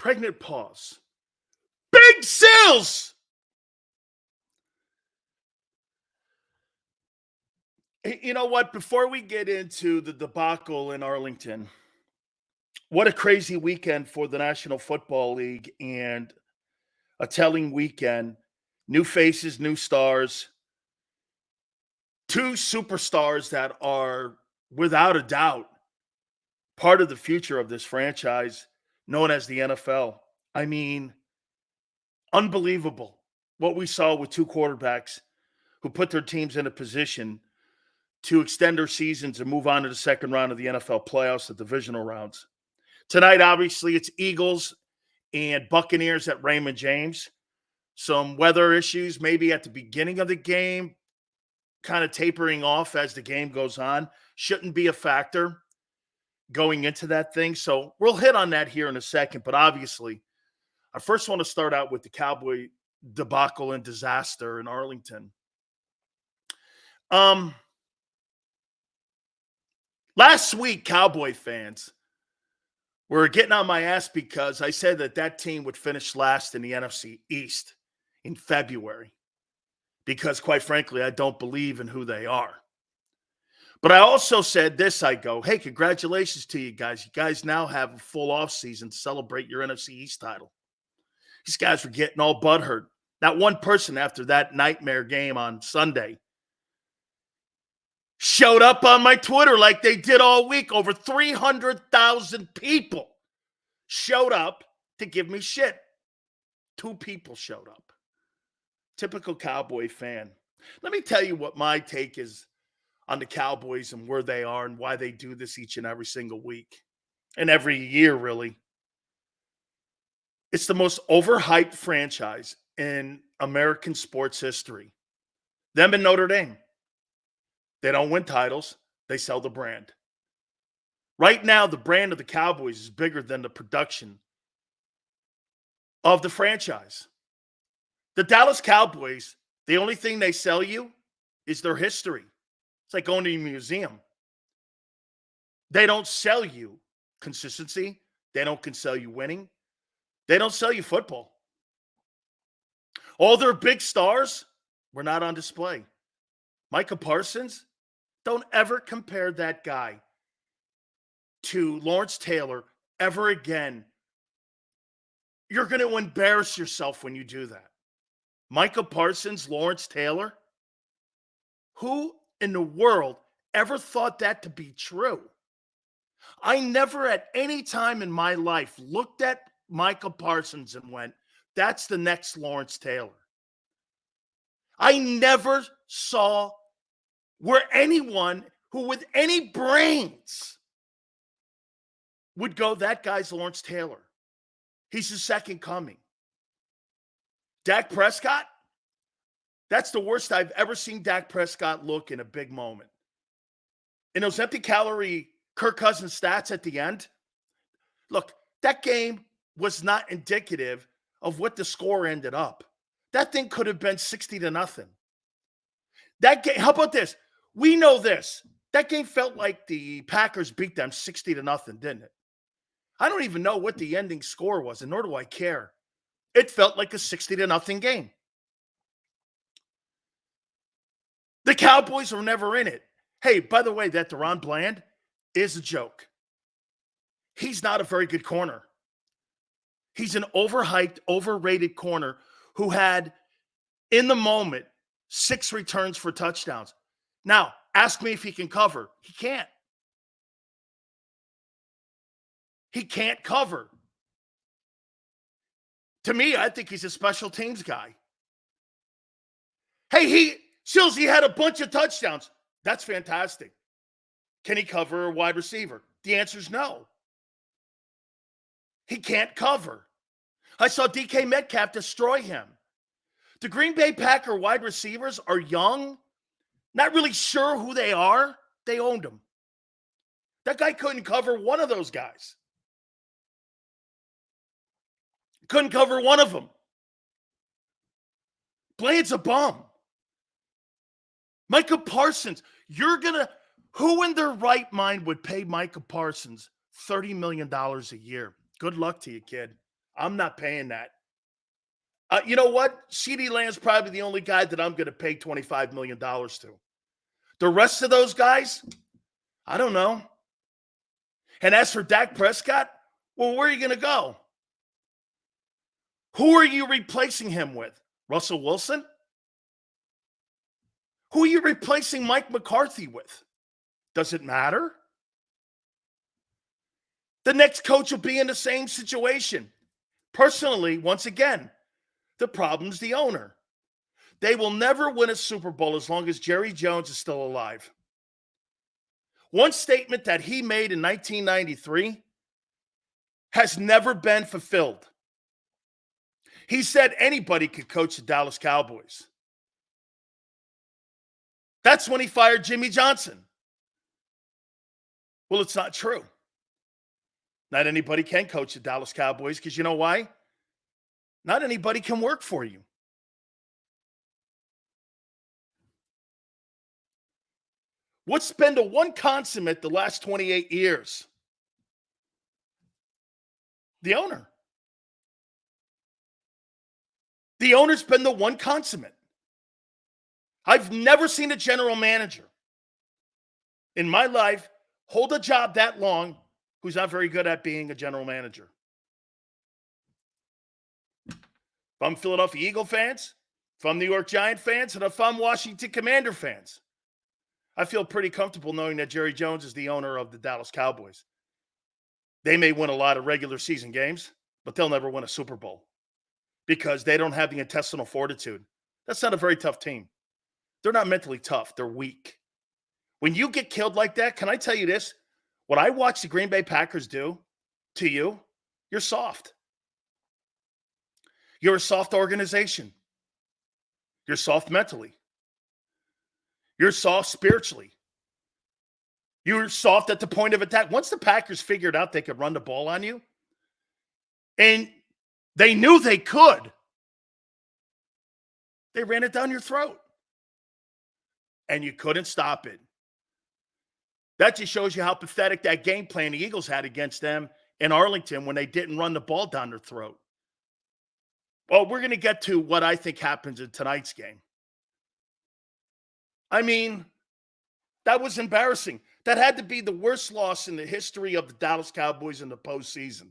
Pregnant pause. Big Sills! You know what? Before we get into the debacle in Arlington, what a crazy weekend for the National Football League and a telling weekend. New faces, new stars, two superstars that are, without a doubt, part of the future of this franchise known as the NFL. I mean, unbelievable what we saw with two quarterbacks who put their teams in a position to extend their seasons and move on to the second round of the NFL playoffs, the divisional rounds. Tonight, obviously, it's Eagles and Buccaneers at Raymond James. Some weather issues maybe at the beginning of the game, kind of tapering off as the game goes on. Shouldn't be a factor going into that thing. So we'll hit on that here in a second. But obviously, I first want to start out with the Cowboy debacle and disaster in Arlington. Last week, Cowboy fans were getting on my ass because I said that team would finish last in the NFC East in February. Because, quite frankly, I don't believe in who they are. But I also said this, I go, hey, congratulations to you guys. You guys now have a full offseason to celebrate your NFC East title. These guys were getting all butthurt. Not one person after that nightmare game on Sunday showed up on my Twitter like they did all week. Over 300,000 people showed up to give me shit. 2 people showed up. Typical Cowboy fan. Let me tell you what my take is on the Cowboys and where they are and why they do this each and every single week and every year, really. It's the most overhyped franchise in American sports history. Them and Notre Dame. They don't win titles. They sell the brand. Right now, the brand of the Cowboys is bigger than the production of the franchise. The Dallas Cowboys, the only thing they sell you is their history. It's like going to a museum. They don't sell you consistency. They don't sell you winning. They don't sell you football. All their big stars were not on display. Micah Parsons, don't ever compare that guy to Lawrence Taylor ever again. You're going to embarrass yourself when you do that. Micah Parsons, Lawrence Taylor. Who in the world ever thought that to be true? I never at any time in my life looked at Micah Parsons and went, that's the next Lawrence Taylor. I never saw where anyone who with any brains would go, that guy's Lawrence Taylor. He's the second coming. Dak Prescott, that's the worst I've ever seen Dak Prescott look in a big moment. In those empty calorie Kirk Cousins stats at the end, look, that game was not indicative of what the score ended up. That thing could have been 60-0. That game, how about this? We know this. That game felt like the Packers beat them 60-0, didn't it? I don't even know what the ending score was, and nor do I care. It felt like a 60-0 game. The Cowboys were never in it. Hey, by the way, that Deron Bland is a joke. He's not a very good corner. He's an overhyped, overrated corner who had, in the moment, 6 returns for touchdowns. Now, ask me if he can cover. He can't. He can't cover. To me, I think he's a special teams guy. Hey, he had a bunch of touchdowns. That's fantastic. Can he cover a wide receiver? The answer is no. He can't cover. I saw DK Metcalf destroy him. The Green Bay Packer wide receivers are young, not really sure who they are. They owned him. That guy couldn't cover one of those guys. Couldn't cover one of them. Bland's a bum. Micah Parsons, who in their right mind would pay Micah Parsons $30 million a year? Good luck to you, kid. I'm not paying that. You know what? CeeDee Lamb's probably the only guy that I'm going to pay $25 million to. The rest of those guys, I don't know. And as for Dak Prescott, well, where are you going to go? Who are you replacing him with? Russell Wilson? Who are you replacing Mike McCarthy with? Does it matter? The next coach will be in the same situation. Personally, once again, the problem's the owner. They will never win a Super Bowl as long as Jerry Jones is still alive. One statement that he made in 1993 has never been fulfilled. He said anybody could coach the Dallas Cowboys. That's when he fired Jimmy Johnson. Well, it's not true. Not anybody can coach the Dallas Cowboys because you know why? Not anybody can work for you. What's been the one consummate the last 28 years? The owner. The owner's been the one consummate. I've never seen a general manager in my life hold a job that long who's not very good at being a general manager. If I'm Philadelphia Eagle fans, if I'm New York Giant fans, and if I'm Washington Commander fans, I feel pretty comfortable knowing that Jerry Jones is the owner of the Dallas Cowboys. They may win a lot of regular season games, but they'll never win a Super Bowl because they don't have the intestinal fortitude. That's not a very tough team. They're not mentally tough. They're weak. When you get killed like that, can I tell you this? What I watch the Green Bay Packers do to you, you're soft. You're a soft organization. You're soft mentally. You're soft spiritually. You're soft at the point of attack. Once the Packers figured out they could run the ball on you, and they knew they could, they ran it down your throat. And you couldn't stop it. That just shows you how pathetic that game plan the Eagles had against them in Arlington when they didn't run the ball down their throat. Well, we're going to get to what I think happens in tonight's game. I mean, that was embarrassing. That had to be the worst loss in the history of the Dallas Cowboys in the postseason.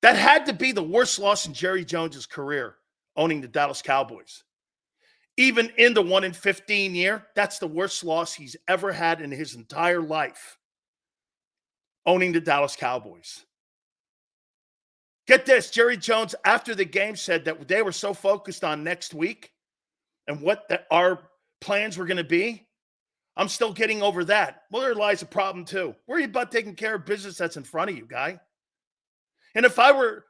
That had to be the worst loss in Jerry Jones' career, owning the Dallas Cowboys. Even in the 1-15 year, that's the worst loss he's ever had in his entire life, owning the Dallas Cowboys. Get this, Jerry Jones, after the game, said that they were so focused on next week and what our plans were going to be. I'm still getting over that. Well, there lies a problem too. Worry about taking care of business that's in front of you, guy. And if I were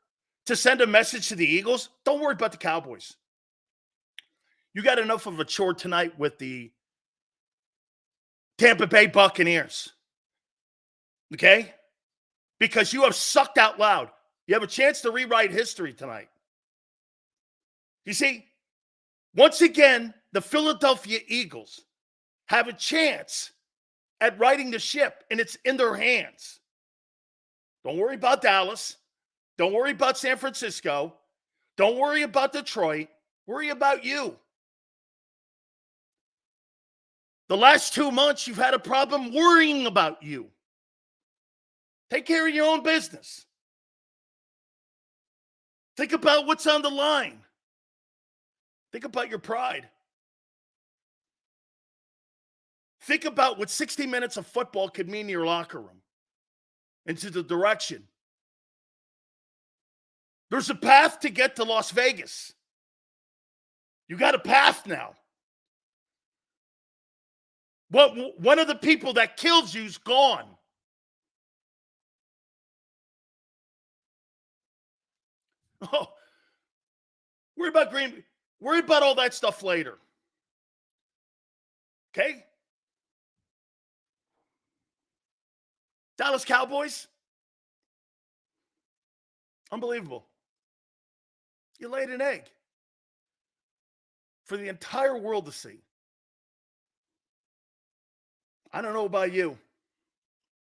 to send a message to the Eagles, don't worry about the Cowboys. You got enough of a chore tonight with the Tampa Bay Buccaneers. Okay? Because you have sucked out loud. You have a chance to rewrite history tonight. You see, once again, the Philadelphia Eagles have a chance at righting the ship, and it's in their hands. Don't worry about Dallas. Don't worry about San Francisco. Don't worry about Detroit. Worry about you. The last 2 months, you've had a problem worrying about you. Take care of your own business. Think about what's on the line. Think about your pride. Think about what 60 minutes of football could mean to your locker room and to the direction. There's a path to get to Las Vegas. You got a path now. One of the people that kills you's gone. Oh, worry about all that stuff later. Okay? Dallas Cowboys? Unbelievable. You laid an egg for the entire world to see. I don't know about you.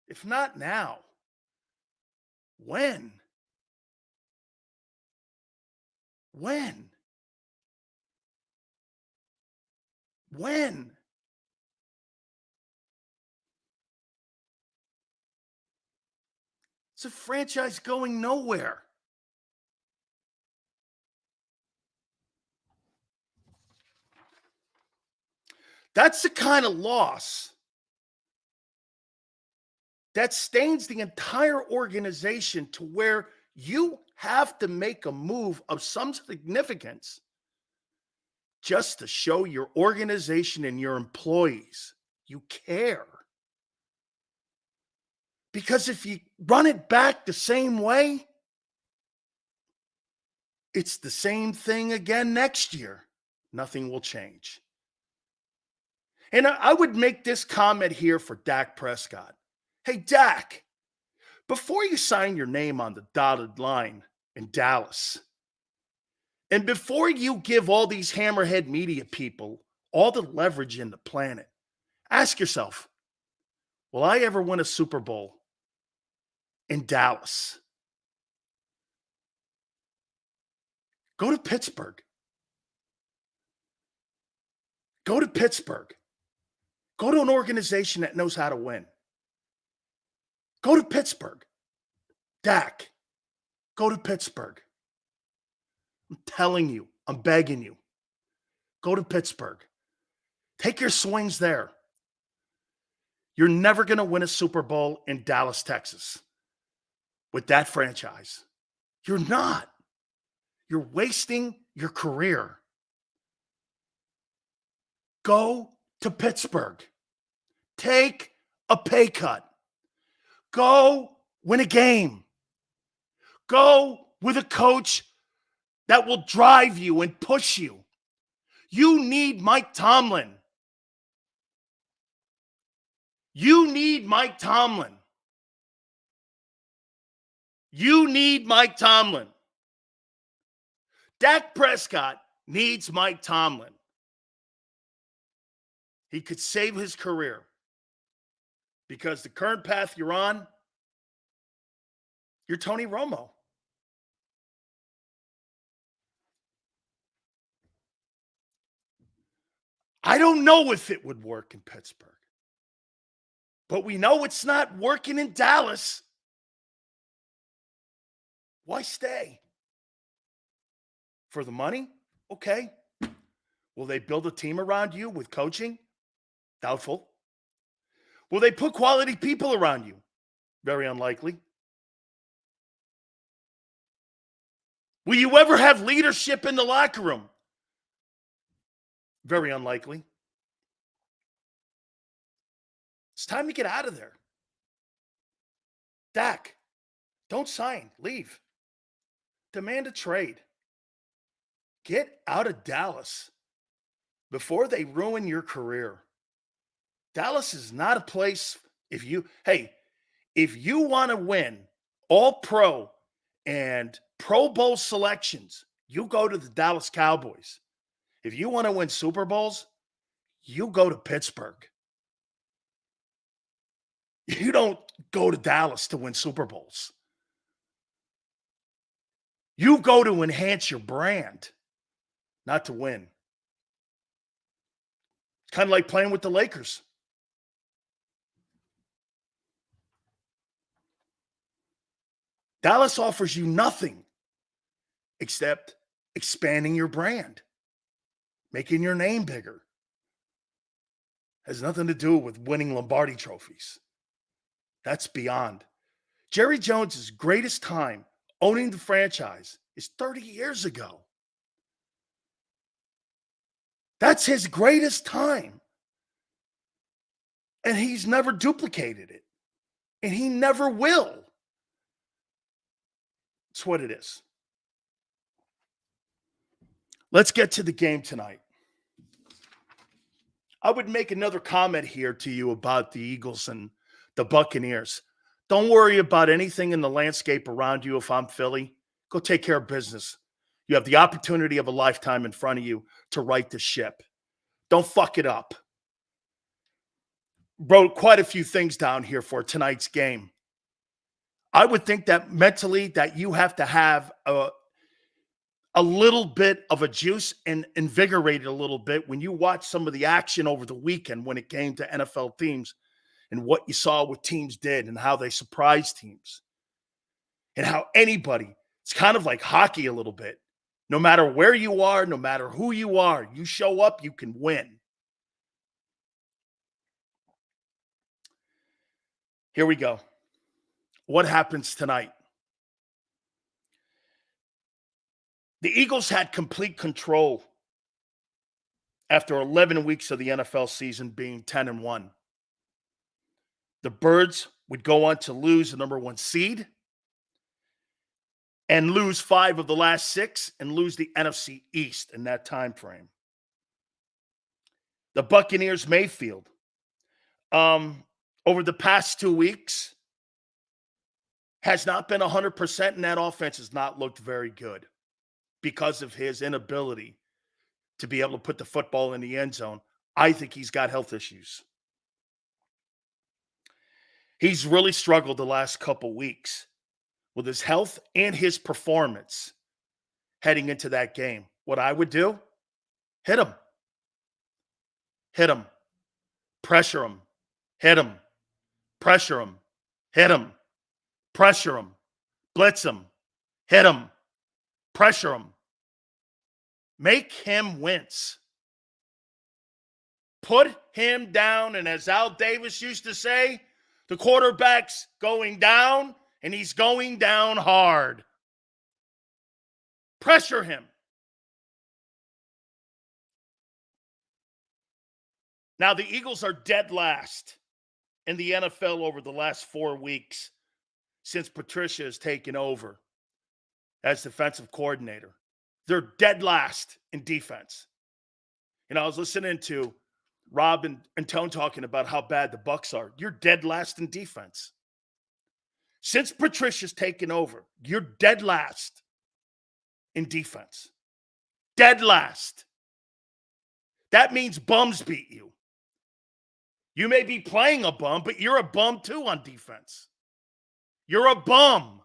If not now, when? When? When? It's a franchise going nowhere. That's the kind of loss that stains the entire organization to where you have to make a move of some significance just to show your organization and your employees you care. Because if you run it back the same way, it's the same thing again next year. Nothing will change. And I would make this comment here for Dak Prescott. Hey, Dak, before you sign your name on the dotted line in Dallas, and before you give all these hammerhead media people all the leverage in the planet, ask yourself, will I ever win a Super Bowl in Dallas? Go to Pittsburgh. Go to Pittsburgh. Go to an organization that knows how to win. Go to Pittsburgh. Dak, go to Pittsburgh. I'm telling you, I'm begging you. Go to Pittsburgh. Take your swings there. You're never going to win a Super Bowl in Dallas, Texas with that franchise. You're not. You're wasting your career. Go to Pittsburgh. Take a pay cut. Go win a game. Go with a coach that will drive you and push you. You need Mike Tomlin. You need Mike Tomlin. You need Mike Tomlin. Dak Prescott needs Mike Tomlin. He could save his career because the current path you're on, you're Tony Romo. I don't know if it would work in Pittsburgh, but we know it's not working in Dallas. Why stay? For the money? Okay. Will they build a team around you with coaching? Doubtful. Will they put quality people around you? Very unlikely. Will you ever have leadership in the locker room? Very unlikely. It's time to get out of there. Dak, don't sign. Leave. Demand a trade. Get out of Dallas before they ruin your career. Dallas is not a place if you want to win all pro and Pro Bowl selections, you go to the Dallas Cowboys. If you want to win Super Bowls, you go to Pittsburgh. You don't go to Dallas to win Super Bowls. You go to enhance your brand, not to win. It's kind of like playing with the Lakers. Dallas offers you nothing except expanding your brand, making your name bigger. Has nothing to do with winning Lombardi trophies. That's beyond. Jerry Jones's greatest time owning the franchise is 30 years ago. That's his greatest time. And he's never duplicated it. And he never will. It's what it is. Let's get to the game tonight. I would make another comment here to you about the Eagles and the Buccaneers. Don't worry about anything in the landscape around you if I'm Philly. Go take care of business. You have the opportunity of a lifetime in front of you to right the ship. Don't fuck it up. Wrote quite a few things down here for tonight's game. I would think that mentally that you have to have a little bit of a juice and invigorated a little bit when you watch some of the action over the weekend when it came to NFL teams and what you saw what teams did and how they surprised teams and how anybody, it's kind of like hockey a little bit. No matter where you are, no matter who you are, you show up, you can win. Here we go. What happens tonight? The Eagles had complete control after 11 weeks of the NFL season being 10-1. The Birds would go on to lose the number 1 seed and lose 5 of the last 6 and lose the NFC East in that time frame. The Buccaneers Mayfield, over the past 2 weeks, has not been 100%, and that offense has not looked very good because of his inability to be able to put the football in the end zone. I think he's got health issues. He's really struggled the last couple weeks with his health and his performance heading into that game. What I would do, hit him. Hit him. Pressure him. Hit him. Pressure him. Hit him. Pressure him. Blitz him. Hit him. Pressure him. Make him wince. Put him down, and as Al Davis used to say, the quarterback's going down, and he's going down hard. Pressure him. Now, the Eagles are dead last in the NFL over the last 4 weeks since Patricia has taken over as defensive coordinator. They're dead last in defense. You know, I was listening to Rob and Tone talking about how bad the Bucs are. You're dead last in defense. Since Patricia's taken over, you're dead last in defense. Dead last. That means bums beat you. You may be playing a bum, but you're a bum too on defense. You're a bum.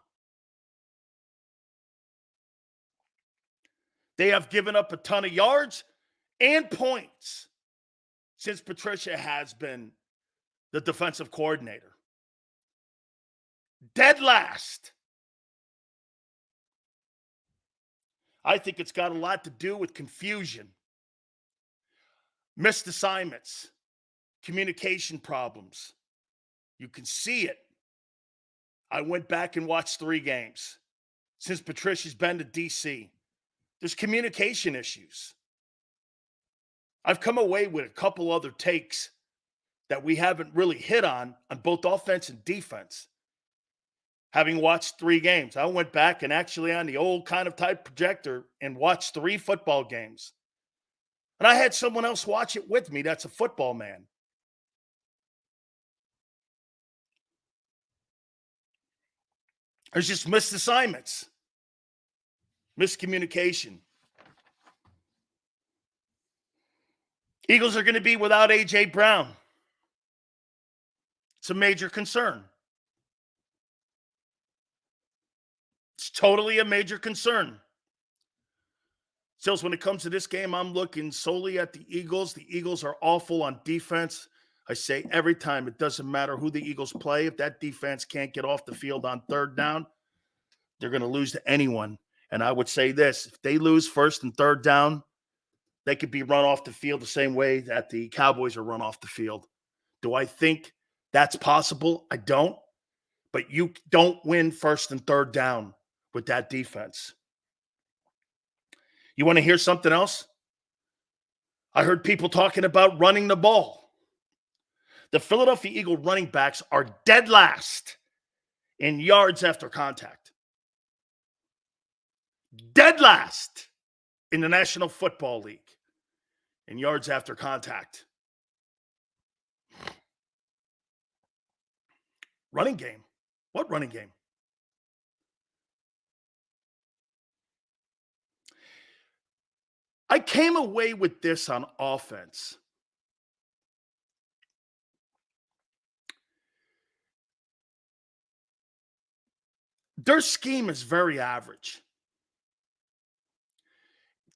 They have given up a ton of yards and points since Patricia has been the defensive coordinator. Dead last. I think it's got a lot to do with confusion, missed assignments, communication problems. You can see it. I went back and watched 3 games since Patricia's been to D.C. There's communication issues. I've come away with a couple other takes that we haven't really hit on both offense and defense. Having watched 3 games, I went back and actually on the old kind of type projector and watched 3 football games. And I had someone else watch it with me that's a football man. There's just missed assignments, miscommunication. Eagles are going to be without A.J. Brown. It's a major concern. It's totally a major concern. So when it comes to this game, I'm looking solely at the Eagles. The Eagles are awful on defense. I say every time, it doesn't matter who the Eagles play. If that defense can't get off the field on 3rd down, they're going to lose to anyone. And I would say this, if they lose 1st and 3rd down, they could be run off the field the same way that the Cowboys are run off the field. Do I think that's possible? I don't. But you don't win 1st and 3rd down with that defense. You want to hear something else? I heard people talking about running the ball. The Philadelphia Eagle running backs are dead last in yards after contact. Dead last in the National Football League in yards after contact. Running game? What running game? I came away with this on offense. Their scheme is very average.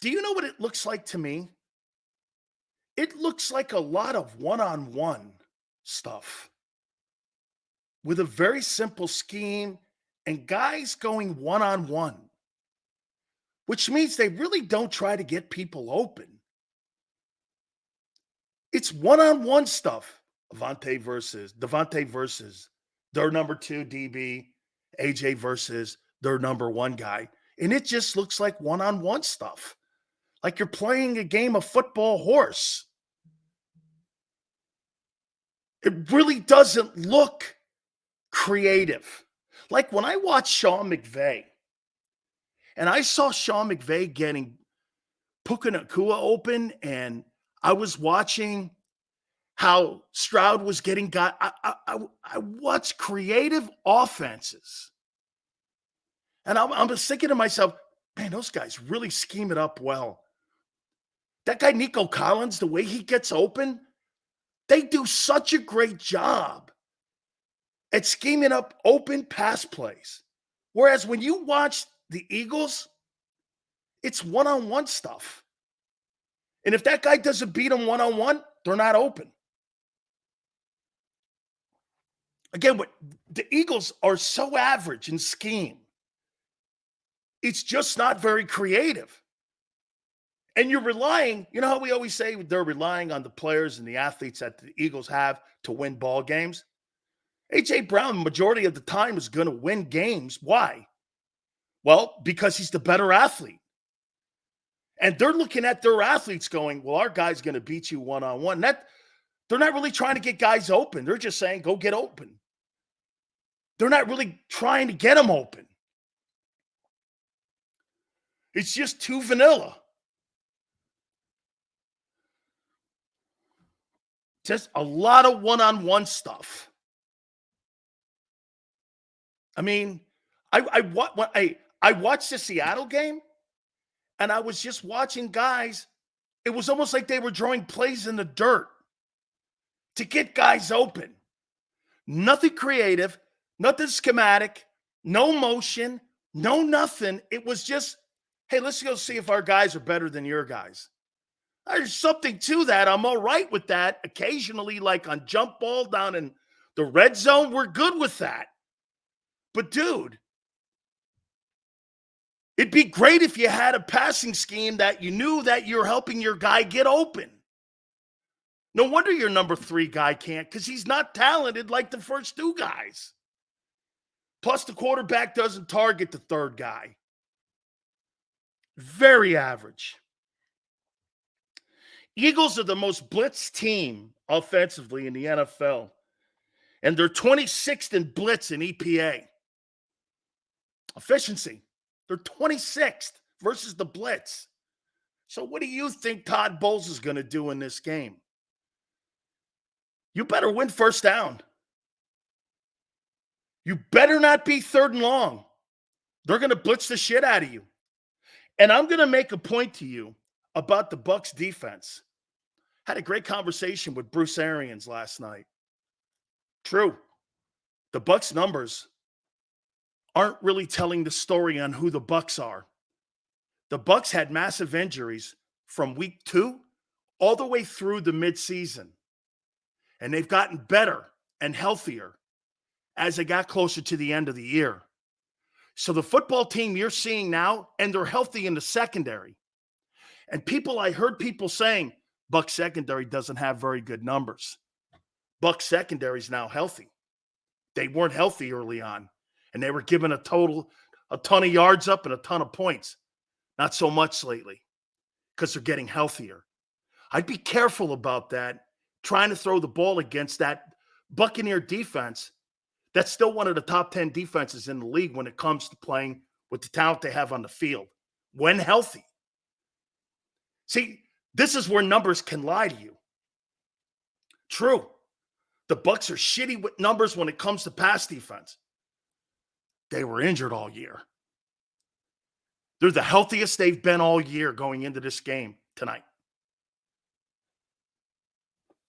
Do you know what it looks like to me? It looks like a lot of one-on-one stuff with a very simple scheme and guys going one-on-one, which means they really don't try to get people open. It's one-on-one stuff. Devontae versus their number 2 DB, AJ versus their number 1 guy. And it just looks like one-on-one stuff. Like you're playing a game of football horse. It really doesn't look creative. Like when I watched Sean McVay, and I saw Sean McVay getting Puka Nacua open, and I was watching how Stroud was getting got. I watched creative offenses. And I'm just thinking to myself, man, those guys really scheme it up well. That guy, Nico Collins, the way he gets open, they do such a great job at scheming up open pass plays. Whereas when you watch the Eagles, it's one-on-one stuff. And if that guy doesn't beat them one-on-one, they're not open. Again, the Eagles are so average in scheme. It's just not very creative. And you're relying, you know how we always say they're relying on the players and the athletes that the Eagles have to win ball games? A.J. Brown, majority of the time, is going to win games. Why? Well, because he's the better athlete. And they're looking at their athletes going, well, our guy's going to beat you one-on-one. They're not really trying to get guys open. They're just saying, go get open. They're not really trying to get them open. It's just too vanilla. Just a lot of one-on-one stuff. I mean, I watched the Seattle game, and I was just watching guys. It was almost like they were drawing plays in the dirt to get guys open. Nothing creative, nothing schematic, no motion, no nothing. It was just, hey, let's go see if our guys are better than your guys. There's something to that. I'm all right with that. Occasionally, like on jump ball down in the red zone, we're good with that. But, dude, it'd be great if you had a passing scheme that you knew that you're helping your guy get open. No wonder your number 3 guy can't, because he's not talented like the first 2 guys. Plus, the quarterback doesn't target the 3rd guy. Very average. Eagles are the most blitzed team offensively in the NFL, and they're 26th in blitz in EPA. Efficiency. They're 26th versus the blitz. So what do you think Todd Bowles is going to do in this game? You better win first down. You better not be 3rd and long. They're going to blitz the shit out of you. And I'm going to make a point to you about the Bucs defense. Had a great conversation with Bruce Arians last night. True. The Bucs numbers aren't really telling the story on who the Bucs are. The Bucs had massive injuries from week 2 all the way through the midseason. And they've gotten better and healthier as they got closer to the end of the year. So the football team you're seeing now, and they're healthy in the secondary. And I heard people saying, Bucs secondary doesn't have very good numbers. Bucs secondary is now healthy. They weren't healthy early on, and they were giving a ton of yards up and a ton of points. Not so much lately because they're getting healthier. I'd be careful about that, trying to throw the ball against that Buccaneer defense that's still one of the top 10 defenses in the league when it comes to playing with the talent they have on the field when healthy. See, this is where numbers can lie to you. True. The Bucs are shitty with numbers when it comes to pass defense. They were injured all year. They're the healthiest they've been all year going into this game tonight.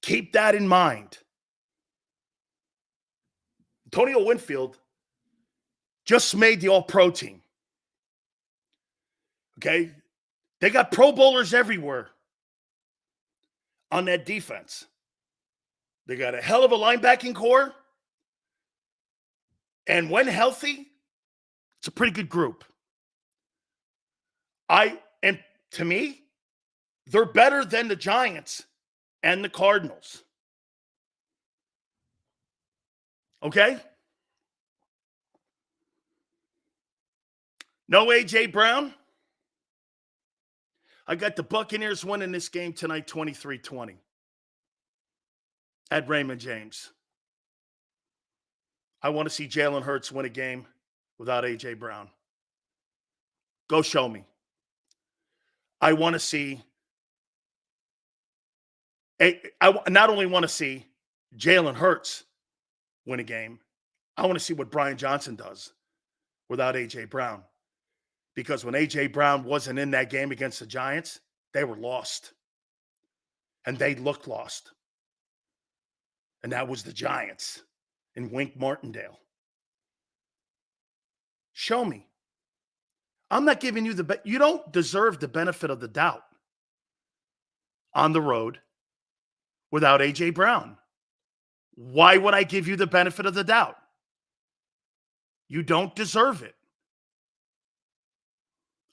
Keep that in mind. Antonio Winfield just made the All-Pro team. Okay? They got Pro Bowlers everywhere on that defense. They got a hell of a linebacking core. And when healthy, it's a pretty good group. And to me, they're better than the Giants and the Cardinals. Okay? No A.J. Brown. I got the Buccaneers winning this game tonight 23-20 at Raymond James. I want to see Jalen Hurts win a game without A.J. Brown. Go show me. I want to see I not only want to see Jalen Hurts win a game, I want to see what Brian Johnson does without A.J. Brown. Because when A.J. Brown wasn't in that game against the Giants, they were lost. And they looked lost. And that was the Giants in Wink Martindale. Show me. I'm not giving you you don't deserve the benefit of the doubt on the road without A.J. Brown. Why would I give you the benefit of the doubt? You don't deserve it.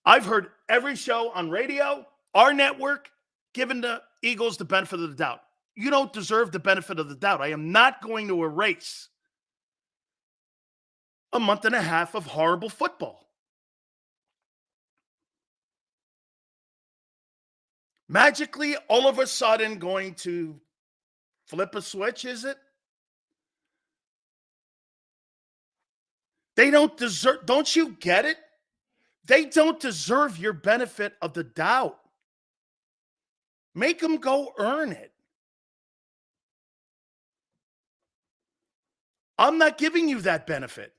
I've heard every show on radio, our network, giving the Eagles the benefit of the doubt. You don't deserve the benefit of the doubt. I am not going to erase a month and a half of horrible football. Magically, all of a sudden, going to flip a switch, is it? They don't deserve, don't you get it? They don't deserve your benefit of the doubt. Make them go earn it. I'm not giving you that benefit.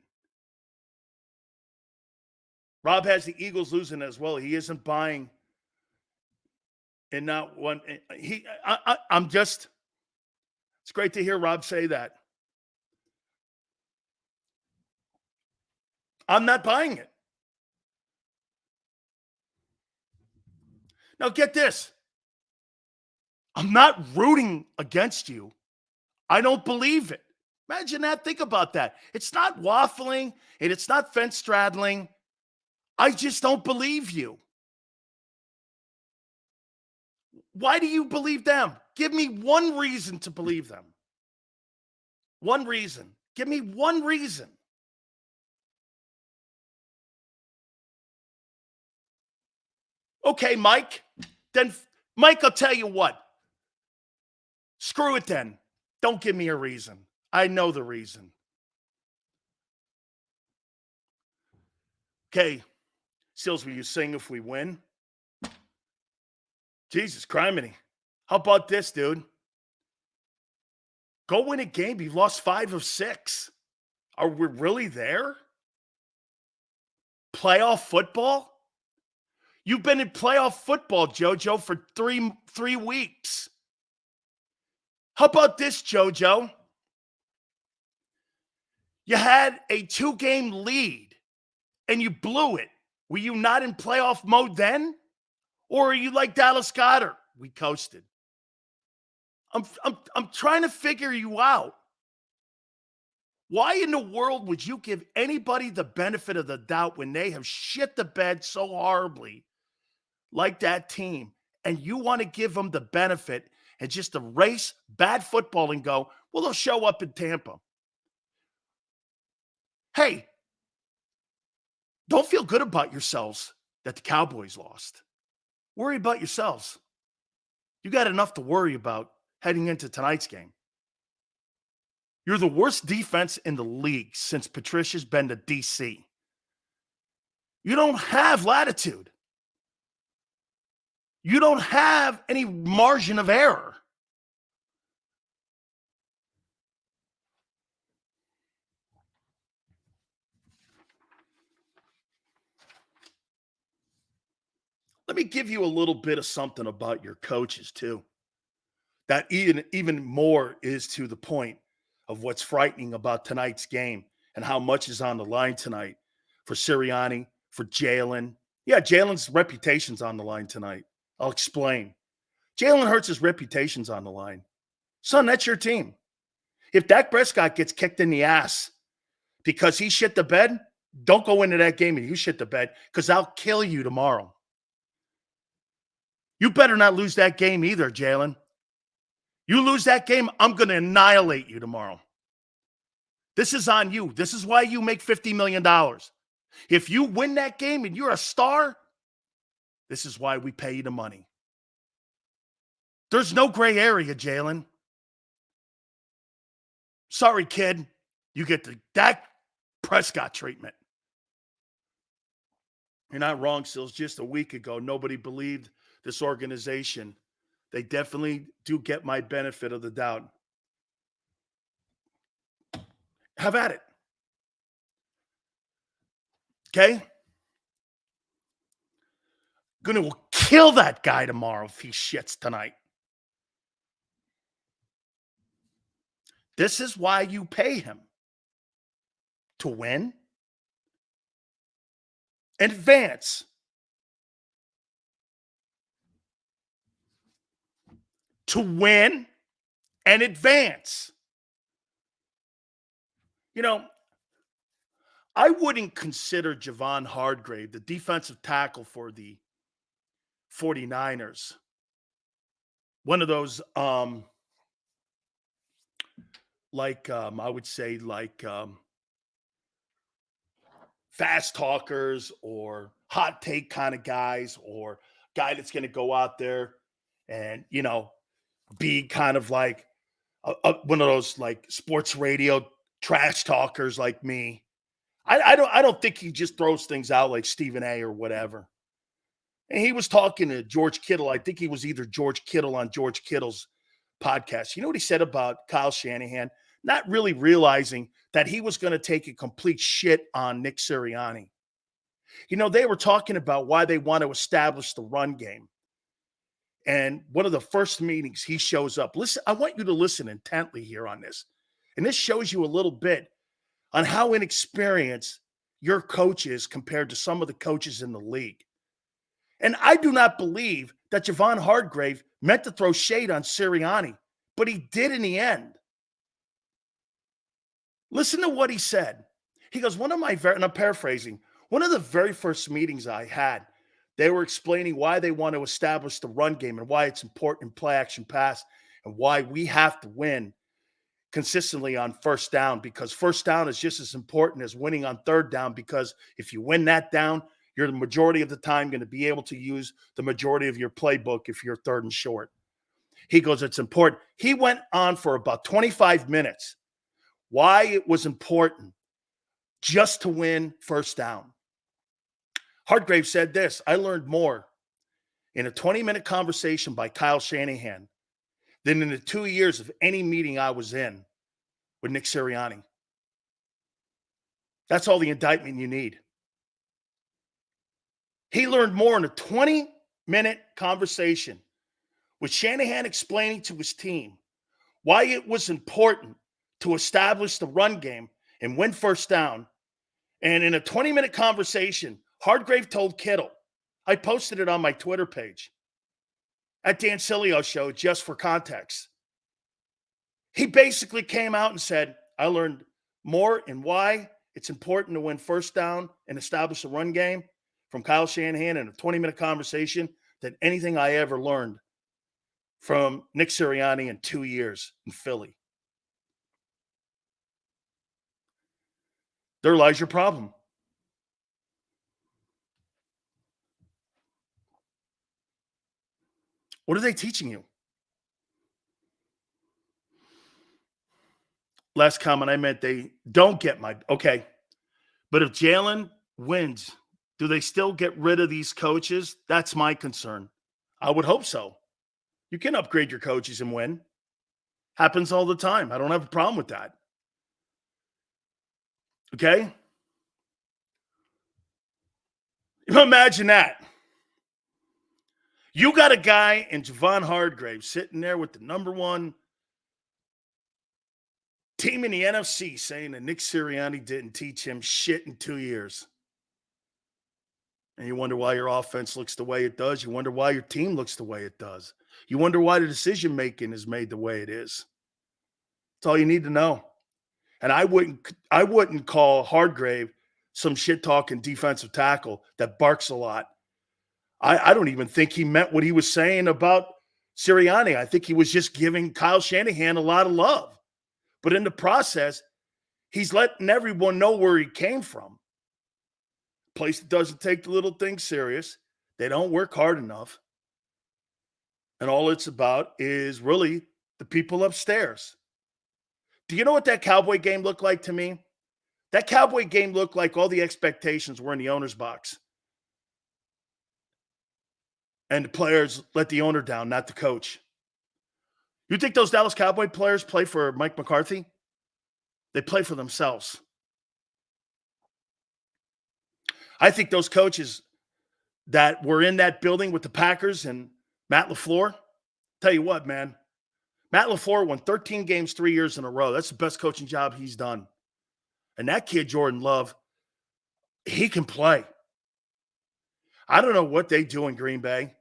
Rob has the Eagles losing as well. He isn't buying in not one. I'm just, it's great to hear Rob say that. I'm not buying it. Now get this. I'm not rooting against you. I don't believe it. Imagine that. Think about that. It's not waffling and it's not fence straddling. I just don't believe you. Why do you believe them? Give me one reason to believe them. One reason. Give me one reason. Okay, Mike. Then, Mike, I'll tell you what. Screw it then. Don't give me a reason. I know the reason. Okay. Seals, will you sing if we win? Jesus criminy. How about this, dude? Go win a game. You've lost 5 of 6. Are we really there? Playoff football? You've been in playoff football, JoJo, for three weeks. How about this, JoJo? You had a 2-game lead and you blew it. Were you not in playoff mode then? Or are you like Dallas Goedert? We coasted. I'm trying to figure you out. Why in the world would you give anybody the benefit of the doubt when they have shit the bed so horribly like that team, and you want to give them the benefit and just erase bad football and go, well, they'll show up in Tampa. Hey, don't feel good about yourselves that the Cowboys lost. Worry about yourselves. You got enough to worry about heading into tonight's game. You're the worst defense in the league since Patricia's been to D.C. You don't have latitude. You don't have any margin of error. Let me give you a little bit of something about your coaches, too. That even more is to the point of what's frightening about tonight's game and how much is on the line tonight for Sirianni, for Jalen, Yeah, Jalen's reputation's on the line tonight. I'll explain. Jalen Hurts' reputation's on the line. Son, that's your team. If Dak Prescott gets kicked in the ass because he shit the bed, don't go into that game and you shit the bed because I'll kill you tomorrow. You better not lose that game either, Jalen. You lose that game, I'm going to annihilate you tomorrow. This is on you. This is why you make $50 million. If you win that game and you're a star, this is why we pay you the money. There's no gray area, Jalen. Sorry, kid. You get the Dak Prescott treatment. You're not wrong, Sills. Just a week ago, nobody believed this organization. They definitely do get my benefit of the doubt. Have at it. Okay? Gonna kill that guy tomorrow if he shits tonight. This is why you pay him. To win and advance. To win and advance. You know, I wouldn't consider Javon Hargrave, the defensive tackle for the 49ers, one of those, I would say, fast talkers or hot take kind of guys, or guy that's going to go out there and, be kind of like one of those like sports radio trash talkers like me. I don't think he just throws things out like Stephen A or whatever. And he was talking to George Kittle. I think he was either George Kittle on George Kittle's podcast. You know what he said about Kyle Shanahan? Not really realizing that he was going to take a complete shit on Nick Sirianni. They were talking about why they want to establish the run game. And one of the first meetings, he shows up. Listen, I want you to listen intently here on this. And this shows you a little bit on how inexperienced your coach is compared to some of the coaches in the league. And I do not believe that Javon Hargrave meant to throw shade on Sirianni, but he did in the end. Listen to what he said. He goes, and I'm paraphrasing, one of the very first meetings I had, they were explaining why they want to establish the run game and why it's important in play action pass and why we have to win consistently on first down, because first down is just as important as winning on third down, because if you win that down, you're the majority of the time going to be able to use the majority of your playbook if you're third and short. He goes, it's important. He went on for about 25 minutes why it was important just to win first down. Hargrave said this: I learned more in a 20-minute conversation by Kyle Shanahan than in the 2 years of any meeting I was in with Nick Sirianni. That's all the indictment you need. He learned more in a 20-minute conversation with Shanahan explaining to his team why it was important to establish the run game and win first down. And in a 20-minute conversation, Hargrave told Kittle, I posted it on my Twitter page, at Dan Sileo Show, just for context. He basically came out and said, I learned more in why it's important to win first down and establish a run game from Kyle Shanahan in a 20-minute conversation than anything I ever learned from Nick Sirianni in 2 years in Philly. There lies your problem. What are they teaching you? Last comment, I meant they don't get my, okay. But if Jalen wins, do they still get rid of these coaches? That's my concern. I would hope so. You can upgrade your coaches and win. Happens all the time. I don't have a problem with that. Okay? Imagine that. You got a guy in Javon Hargrave sitting there with the number one team in the NFC saying that Nick Sirianni didn't teach him shit in 2 years. And you wonder why your offense looks the way it does. You wonder why your team looks the way it does. You wonder why the decision making is made the way it is. That's all you need to know. And I wouldn't call Hardgrave some shit talking defensive tackle that barks a lot. I don't even think he meant what he was saying about Sirianni. I think he was just giving Kyle Shanahan a lot of love. But in the process, he's letting everyone know where he came from. Place that doesn't take the little things serious. They don't work hard enough. And all it's about is really the people upstairs. Do you know what that Cowboy game looked like to me? That Cowboy game looked like all the expectations were in the owner's box. And the players let the owner down, not the coach. You think those Dallas Cowboy players play for Mike McCarthy? They play for themselves. I think those coaches that were in that building with the Packers and Matt LaFleur, tell you what, man, Matt LaFleur won 13 games 3 years in a row. That's the best coaching job he's done. And that kid, Jordan Love, he can play. I don't know what they do in Green Bay,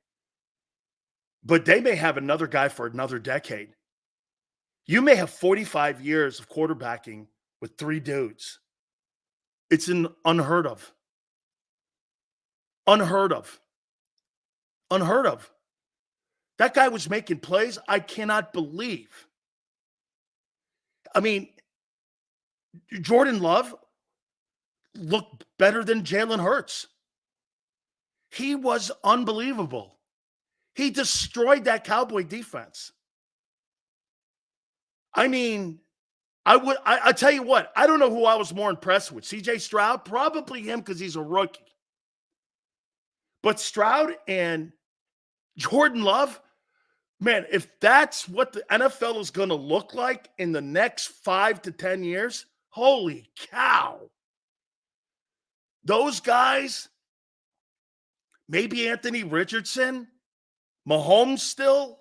but they may have another guy for another decade. You may have 45 years of quarterbacking with 3 dudes. It's unheard of. Unheard of. Unheard of. That guy was making plays I cannot believe. I mean, Jordan Love looked better than Jalen Hurts. He was unbelievable. He destroyed that Cowboy defense. I mean, I tell you what, I don't know who I was more impressed with. CJ Stroud, probably him because he's a rookie. But Stroud and Jordan Love, man, if that's what the NFL is going to look like in the next 5 to 10 years, holy cow. Those guys, maybe Anthony Richardson, Mahomes still,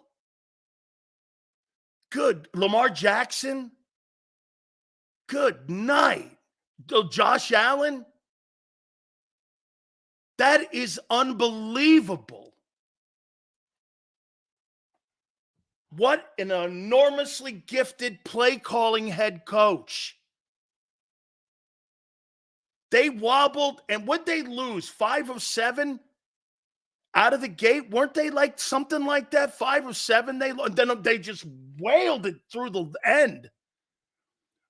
good. Lamar Jackson, good night. Josh Allen, that is unbelievable. What an enormously gifted play calling head coach. They wobbled, and would they lose 5 of 7 out of the gate? Weren't they like something like that? 5 of 7. Then they just wailed it through the end.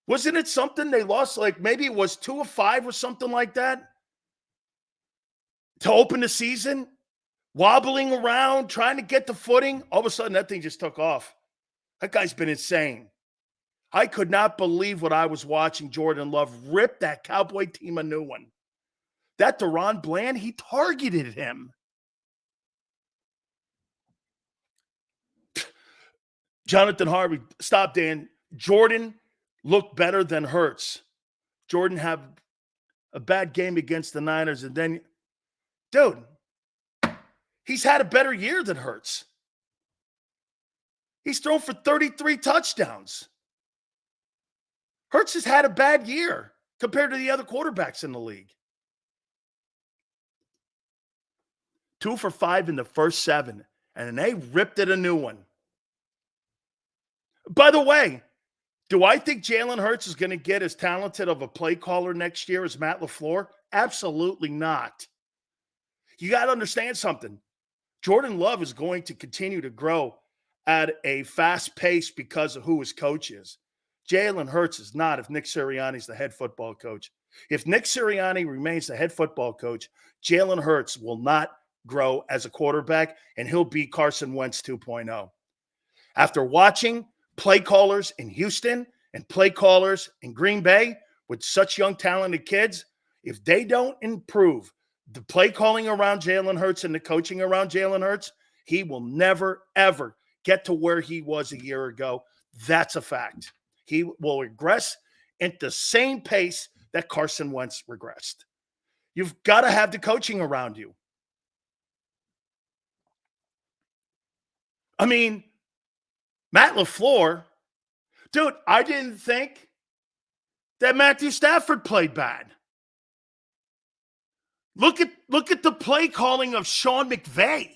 Wasn't it something they lost? Like maybe it was 2 of 5 or something like that to open the season, wobbling around, trying to get the footing. All of a sudden, that thing just took off. That guy's been insane. I could not believe what I was watching. Jordan Love rip that Cowboy team a new one. That Deron Bland, he targeted him. Jonathan Harvey, stop, Dan. Jordan looked better than Hurts. Jordan had a bad game against the Niners, and then, dude, he's had a better year than Hurts. He's thrown for 33 touchdowns. Hurts has had a bad year compared to the other quarterbacks in the league. 2 for 5 in the first 7, and then they ripped it a new one. By the way, do I think Jalen Hurts is going to get as talented of a play caller next year as Matt LaFleur? Absolutely not. You got to understand something. Jordan Love is going to continue to grow at a fast pace because of who his coach is. Jalen Hurts is not if Nick Sirianni is the head football coach. If Nick Sirianni remains the head football coach, Jalen Hurts will not grow as a quarterback, and he'll be Carson Wentz 2.0. After watching play callers in Houston and play callers in Green Bay with such young, talented kids, if they don't improve the play calling around Jalen Hurts and the coaching around Jalen Hurts, he will never, ever get to where he was a year ago. That's a fact. He will regress at the same pace that Carson Wentz regressed. You've got to have the coaching around you. I mean, Matt LaFleur, dude, I didn't think that Matthew Stafford played bad. Look at the play calling of Sean McVay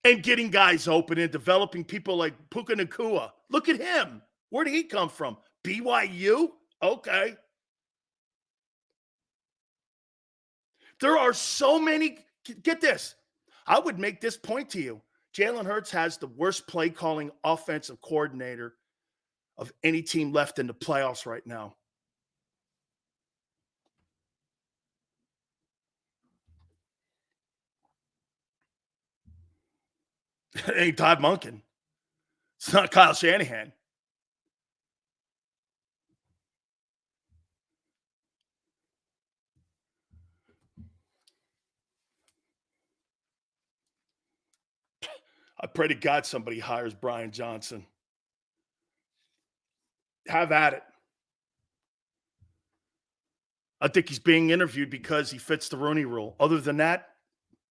and getting guys open and developing people like Puka Nacua. Look at him. Where did he come from? BYU? Okay. There are so many. Get this. I would make this point to you. Jalen Hurts has the worst play calling offensive coordinator of any team left in the playoffs right now. It ain't Todd Monken. It's not Kyle Shanahan. I pray to God somebody hires Brian Johnson. Have at it. I think he's being interviewed because he fits the Rooney Rule. Other than that,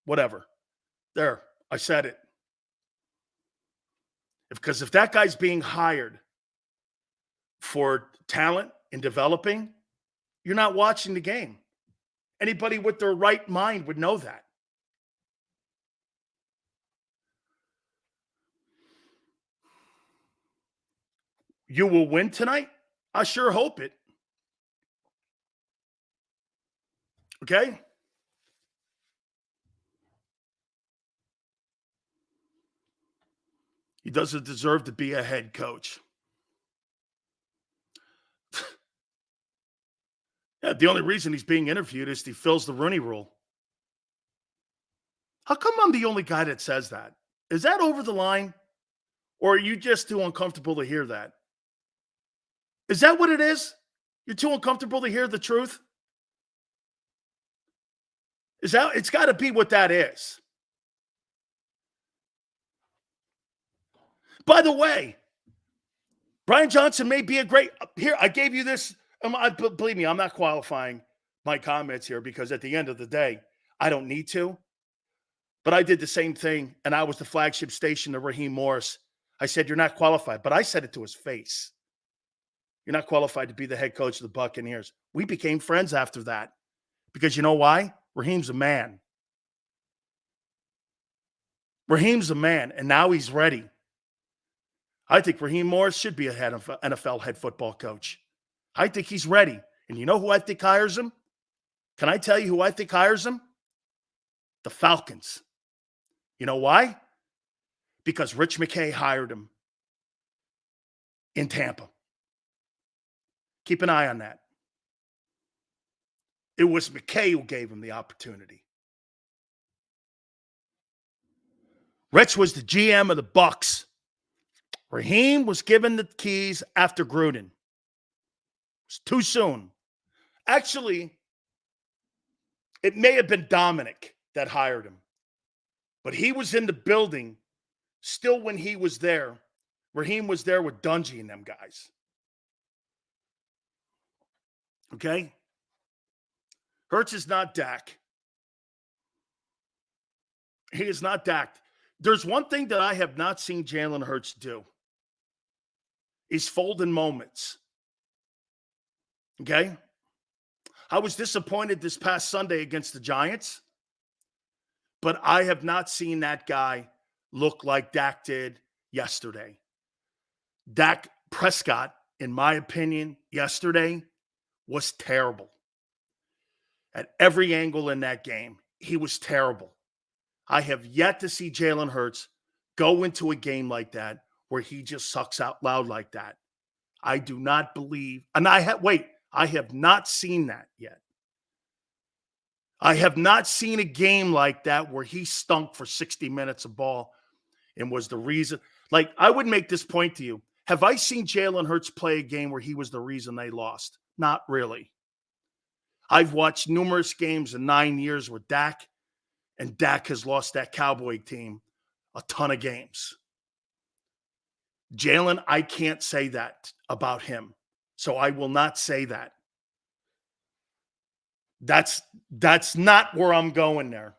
whatever. There, I said it. Because if that guy's being hired for talent and developing, you're not watching the game. Anybody with their right mind would know that. You will win tonight? I sure hope it. Okay? He doesn't deserve to be a head coach. Yeah, the only reason he's being interviewed is he fills the Rooney Rule. How come I'm the only guy that says that? Is that over the line? Or are you just too uncomfortable to hear that? Is that what it is? You're too uncomfortable to hear the truth? It's got to be what that is. By the way, Brian Johnson may be a great. Here, I gave you this. Believe me, I'm not qualifying my comments here because at the end of the day, I don't need to. But I did the same thing, and I was the flagship station to Raheem Morris. I said, you're not qualified. But I said it to his face. You're not qualified to be the head coach of the Buccaneers. We became friends after that. Because you know why? Raheem's a man. Raheem's a man, and now he's ready. I think Raheem Morris should be a NFL head football coach. I think he's ready. And you know who I think hires him? Can I tell you who I think hires him? The Falcons. You know why? Because Rich McKay hired him in Tampa. Keep an eye on that. It was McKay who gave him the opportunity. Rich was the GM of the Bucs. Raheem was given the keys after Gruden. It was too soon. Actually, it may have been Dominic that hired him. But he was in the building still when he was there. Raheem was there with Dungy and them guys. Okay? Hurts is not Dak. He is not Dak. There's one thing that I have not seen Jalen Hurts do. Is fold in moments. Okay? I was disappointed this past Sunday against the Giants, but I have not seen that guy look like Dak did yesterday. Dak Prescott, in my opinion, yesterday was terrible. At every angle in that game, he was terrible. I have yet to see Jalen Hurts go into a game like that where he just sucks out loud like that. I do not believe, and I have not seen that yet. I have not seen a game like that where he stunk for 60 minutes of ball and was the reason. Like, I would make this point to you. Have I seen Jalen Hurts play a game where he was the reason they lost? Not really. I've watched numerous games in 9 years with Dak, and Dak has lost that Cowboy team a ton of games. Jalen, I can't say that about him. So I will not say that. That's not where I'm going there.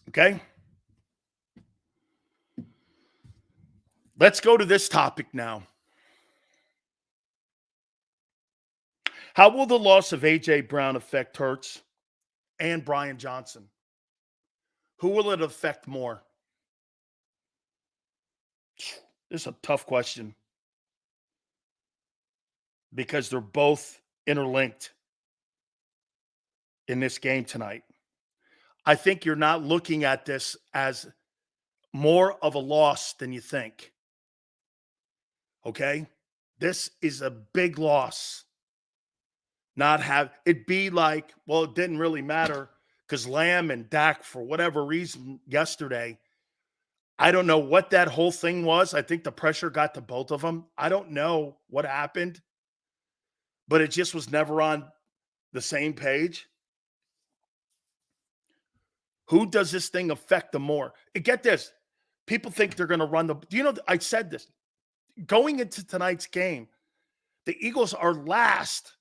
Okay? Let's go to this topic now. How will the loss of A.J. Brown affect Hurts and Brian Johnson? Who will it affect more? This is a tough question because they're both interlinked in this game tonight. I think you're not looking at this as more of a loss than you think. Okay? This is a big loss. Not have it be like, well, it didn't really matter because Lamb and Dak, for whatever reason, yesterday, I don't know what that whole thing was. I think the pressure got to both of them. I don't know what happened, but it just was never on the same page. Who does this thing affect the more? And get this. People think they're going to run the. Do you know, I said this. Going into tonight's game, the Eagles are last.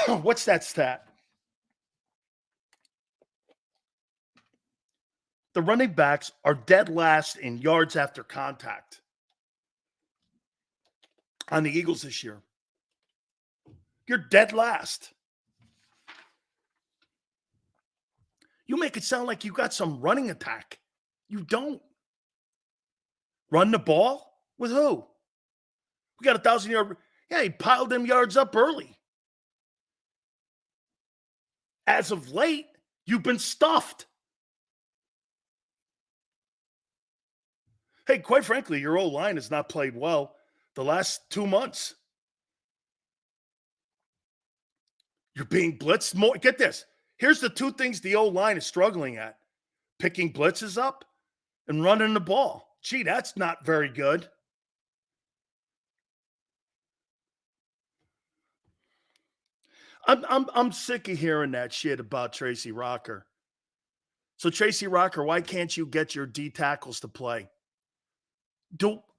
What's that stat? The running backs are dead last in yards after contact on the Eagles this year. You're dead last. You make it sound like you got some running attack. You don't. Run the ball? With who? We got 1,000-yard. Yeah, he piled them yards up early. As of late, you've been stuffed. Hey, quite frankly, your O-line has not played well the last 2 months. You're being blitzed more. Get this. Here's the two things the O-line is struggling at. Picking blitzes up and running the ball. Gee, that's not very good. I'm sick of hearing that shit about Tracy Rocker. So, Tracy Rocker, why can't you get your D tackles to play?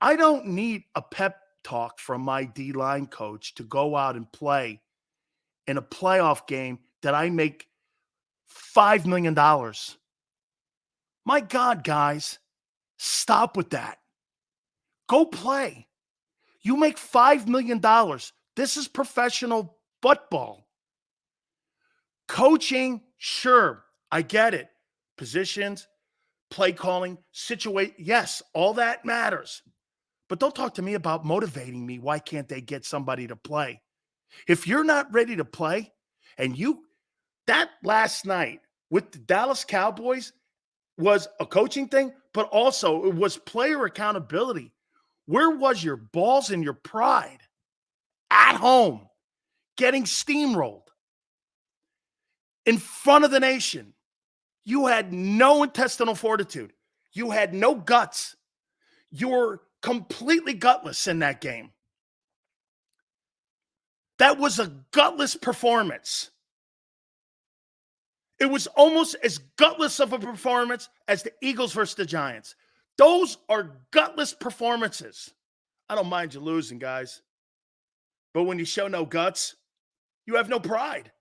I don't need a pep talk from my D-line coach to go out and play in a playoff game that I make $5 million. My God, guys, stop with that. Go play. You make $5 million. This is professional football. Coaching, sure, I get it. Positions, play calling, yes, all that matters. But don't talk to me about motivating me. Why can't they get somebody to play? If you're not ready to play, and that last night with the Dallas Cowboys was a coaching thing, but also it was player accountability. Where was your balls and your pride? At home, getting steamrolled in front of the nation. You had no intestinal fortitude. You had no guts. You were completely gutless in that game. That was a gutless performance. It was almost as gutless of a performance as the Eagles versus the Giants. Those are gutless performances. I don't mind you losing, guys. But when you show no guts, you have no pride.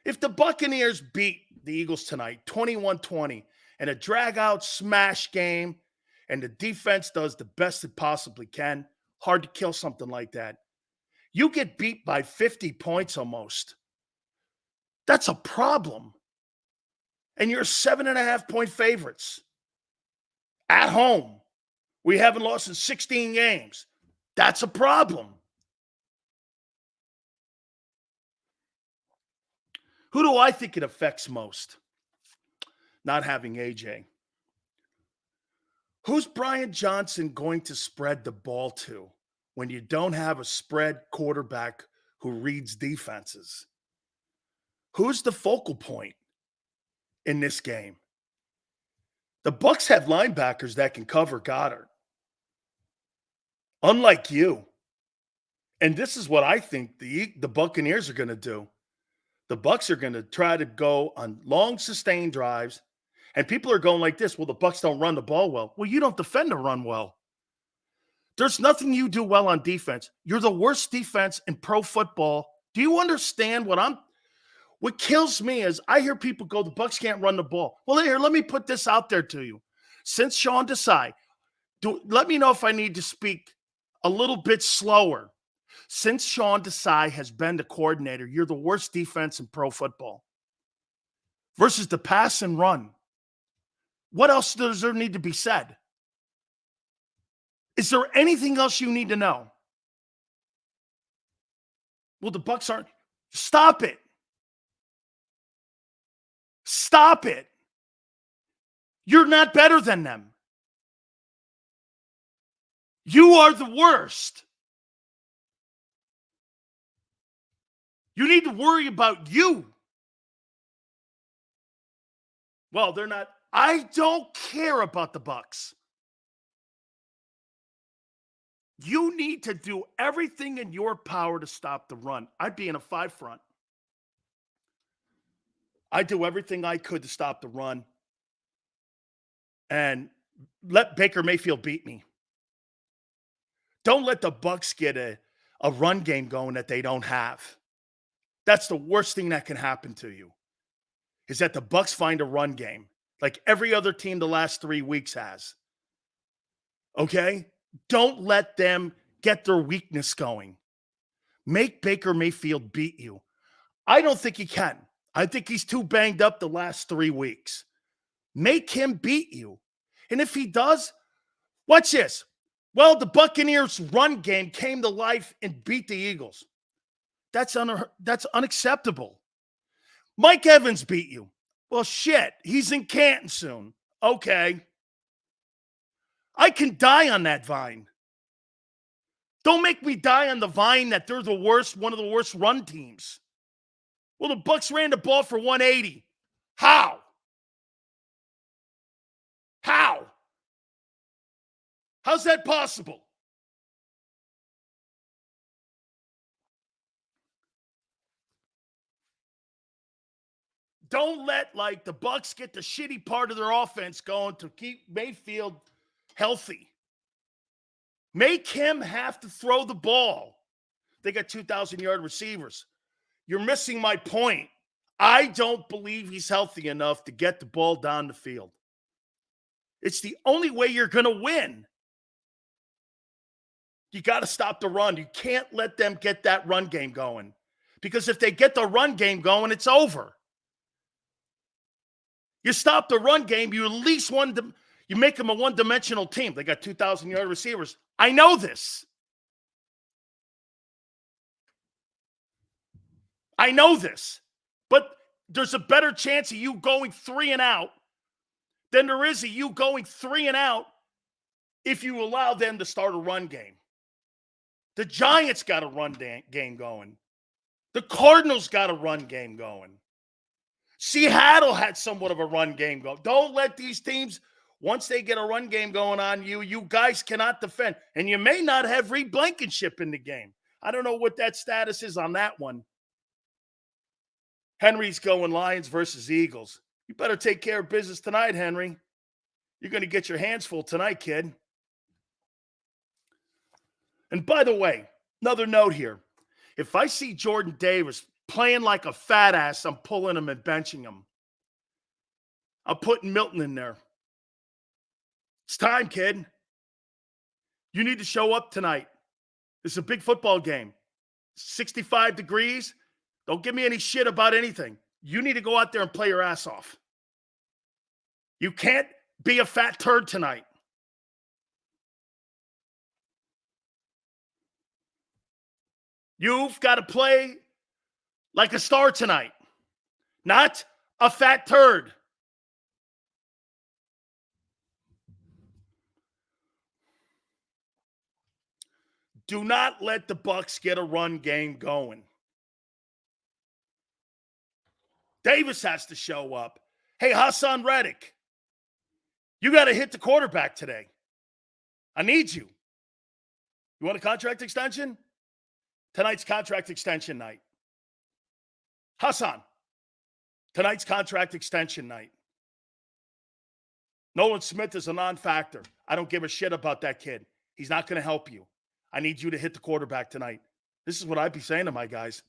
If the Buccaneers beat the Eagles tonight, 21-20, in a drag-out smash game, and the defense does the best it possibly can, hard to kill something like that. You get beat by 50 points almost. That's a problem. And you're 7.5-point favorites. At home. We haven't lost in 16 games. That's a problem. Who do I think it affects most? Not having AJ. Who's Brian Johnson going to spread the ball to when you don't have a spread quarterback who reads defenses? Who's the focal point in this game? The Bucs have linebackers that can cover Goddard. Unlike you. And this is what I think the Buccaneers are going to do. The Bucs are going to try to go on long sustained drives, and people are going like this, well, the Bucs don't run the ball well. Well, you don't defend the run well. There's nothing you do well on defense. You're the worst defense in pro football. Do you understand what kills me is I hear people go, the Bucs can't run the ball. Well, here, let me put this out there to you. Since Sean Desai, let me know if I need to speak a little bit slower. Since Sean Desai has been the coordinator, you're the worst defense in pro football. Versus the pass and run. What else does there need to be said? Is there anything else you need to know? Well, the Bucs aren't. Stop it. Stop it. You're not better than them. You are the worst. You need to worry about you. Well, they're not. I don't care about the Bucs. You need to do everything in your power to stop the run. I'd be in a 5 front. I'd do everything I could to stop the run and let Baker Mayfield beat me. Don't let the Bucs get a run game going that they don't have. That's the worst thing that can happen to you, is that the Bucs find a run game like every other team the last 3 weeks has. Okay? Don't let them get their weakness going. Make Baker Mayfield beat you. I don't think he can. I think he's too banged up the last 3 weeks. Make him beat you. And if he does, watch this. Well, the Buccaneers' run game came to life and beat the Eagles. That's unacceptable. Mike Evans beat you. Well, shit, he's in Canton soon. Okay. I can die on that vine. Don't make me die on the vine that they're the worst, one of the worst run teams. Well, the Bucs ran the ball for 180. How? How? How's that possible? Don't let the Bucs get the shitty part of their offense going to keep Mayfield healthy. Make him have to throw the ball. They got 2,000-yard receivers. You're missing my point. I don't believe he's healthy enough to get the ball down the field. It's the only way you're going to win. You got to stop the run. You can't let them get that run game going. Because if they get the run game going, it's over. You stop the run game, you at least you make them a one-dimensional team. They got 2,000-yard receivers. I know this. I know this. But there's a better chance of you going 3 and out than there is of you going 3 and out if you allow them to start a run game. The Giants got a run game going. The Cardinals got a run game going. Seattle had somewhat of a run game going. Don't let these teams, once they get a run game going on you, you guys cannot defend. And you may not have Reed Blankenship in the game. I don't know what that status is on that one. Henry's going Lions versus Eagles. You better take care of business tonight, Henry. You're going to get your hands full tonight, kid. And by the way, another note here. If I see Jordan Davis playing like a fat ass, I'm pulling him and benching him. I'm putting Milton in there. It's time, kid. You need to show up tonight. This is a big football game. 65 degrees. Don't give me any shit about anything. You need to go out there and play your ass off. You can't be a fat turd tonight. You've got to play like a star tonight, not a fat turd. Do not let the Bucs get a run game going. Davis has to show up. Hey, Hassan Reddick, you got to hit the quarterback today. I need you. You want a contract extension? Tonight's contract extension night. Hassan, tonight's contract extension night. Nolan Smith is a non-factor. I don't give a shit about that kid. He's not going to help you. I need you to hit the quarterback tonight. This is what I'd be saying to my guys.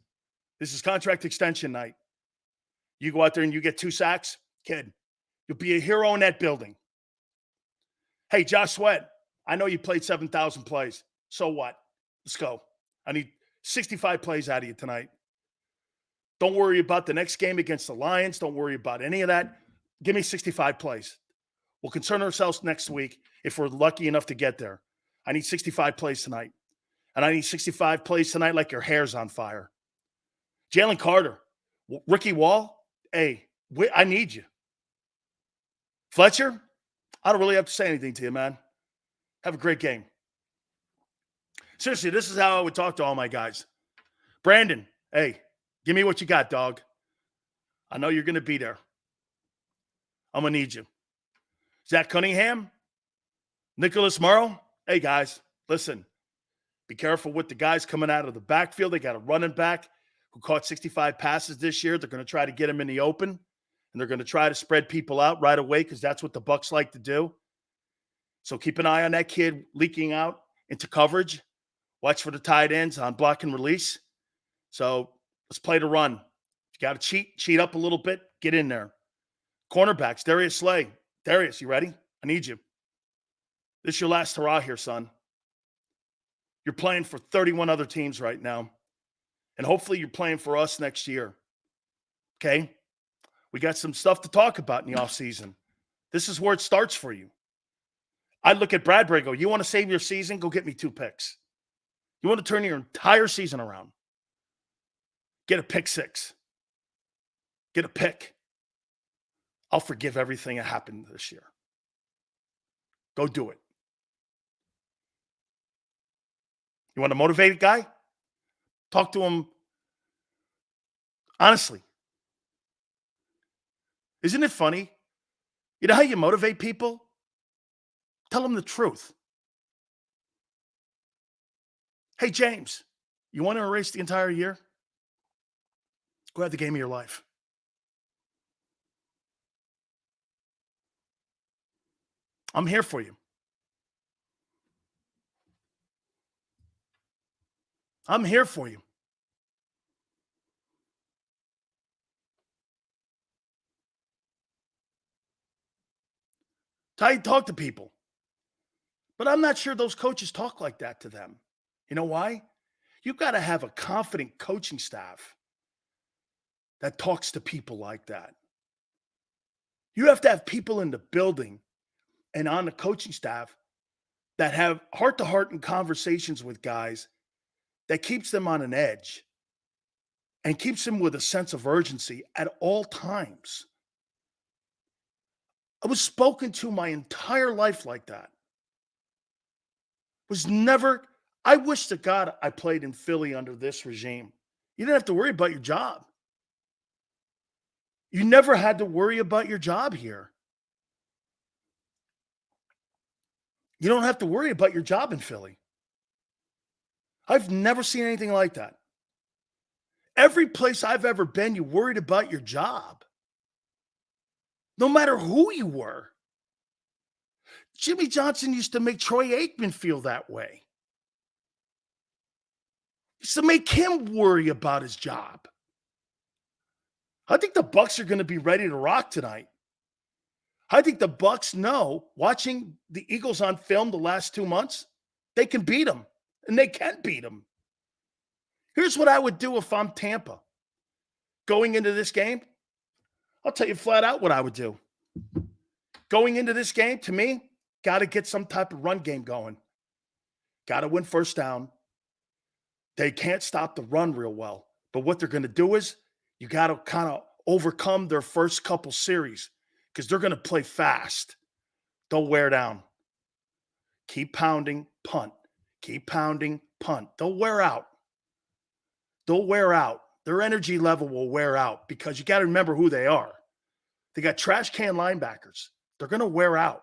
This is contract extension night. You go out there and you get 2 sacks, kid, you'll be a hero in that building. Hey, Josh Sweat, I know you played 7,000 plays. So what? Let's go. I need 65 plays out of you tonight. Don't worry about the next game against the Lions. Don't worry about any of that. Give me 65 plays. We'll concern ourselves next week if we're lucky enough to get there. I need 65 plays tonight. And I need 65 plays tonight like your hair's on fire. Jalen Carter, Ricky Wall, hey, I need you. Fletcher, I don't really have to say anything to you, man. Have a great game. Seriously, this is how I would talk to all my guys. Brandon, hey, give me what you got, dog. I know you're going to be there. I'm going to need you. Zach Cunningham, Nicholas Morrow, hey, guys, listen. Be careful with the guys coming out of the backfield. They got a running back who caught 65 passes this year. They're going to try to get him in the open, and they're going to try to spread people out right away because that's what the Bucs like to do. So keep an eye on that kid leaking out into coverage. Watch for the tight ends on block and release. So let's play the run. If you got to cheat up a little bit, get in there. Cornerbacks, Darius Slay. Darius, you ready? I need you. This is your last hurrah here, son. You're playing for 31 other teams right now. And hopefully you're playing for us next year. Okay? We got some stuff to talk about in the offseason. This is where it starts for you. I look at Bradbury and go, you want to save your season? Go get me 2 picks. You want to turn your entire season around? Get a pick 6. Get a pick. I'll forgive everything that happened this year. Go do it. You want a motivated guy? Talk to him honestly. Isn't it funny? You know how you motivate people? Tell them the truth. Hey, James, you want to erase the entire year? Go have the game of your life. I'm here for you. I'm here for you. It's how you talk to people. But I'm not sure those coaches talk like that to them. You know why? You've got to have a confident coaching staff that talks to people like that. You have to have people in the building and on the coaching staff that have heart-to-heart and conversations with guys that keeps them on an edge and keeps them with a sense of urgency at all times. I was spoken to my entire life like that. I wish to God I played in Philly under this regime. You didn't have to worry about your job. You never had to worry about your job here. You don't have to worry about your job in Philly. I've never seen anything like that. Every place I've ever been, you worried about your job. No matter who you were. Jimmy Johnson used to make Troy Aikman feel that way. He used to make him worry about his job. I think the Bucs are going to be ready to rock tonight. I think the Bucs know, watching the Eagles on film the last 2 months, they can beat them, and they can beat them. Here's what I would do if I'm Tampa. Going into this game, I'll tell you flat out what I would do. Going into this game, to me, got to get some type of run game going. Got to win first down. They can't stop the run real well. But what they're going to do is you got to kind of overcome their first couple series because they're going to play fast. Don't wear down. Keep pounding, punt. Keep pounding, punt. They'll wear out. They'll wear out. Their energy level will wear out because you got to remember who they are. They got trash can linebackers. They're going to wear out.